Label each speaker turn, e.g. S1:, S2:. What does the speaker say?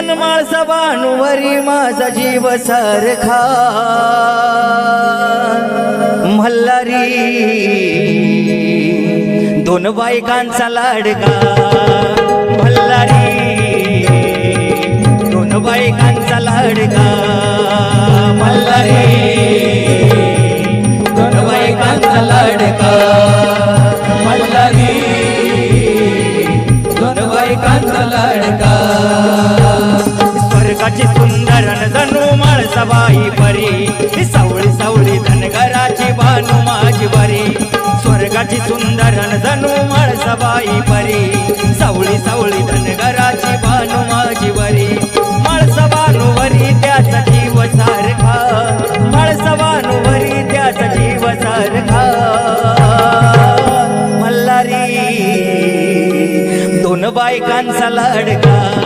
S1: अन माळसबानुवरी माझा जीव सारखा मल्हारी दोन बायकांचा लाडका मल्हारी दोन बायकांचा लाडका मल्हारी दोन बायकांचा लाडका मल्हारी दोन बायकांचा लाडका स्वर्गाची सुंदर जणू माळसाबाई परी सावळी सावळी धनगराची बानू माझी बरी स्वर्गाची सुंदर जणू माळसाबाई परी सावळी सावळी धनगराची बानू माझी बरी माळसाबानुवरी त्याचा जीव सारखा माळसाबानुवरी त्याचा जीव सारखा मल्हारी दोन बायकांचा लाडका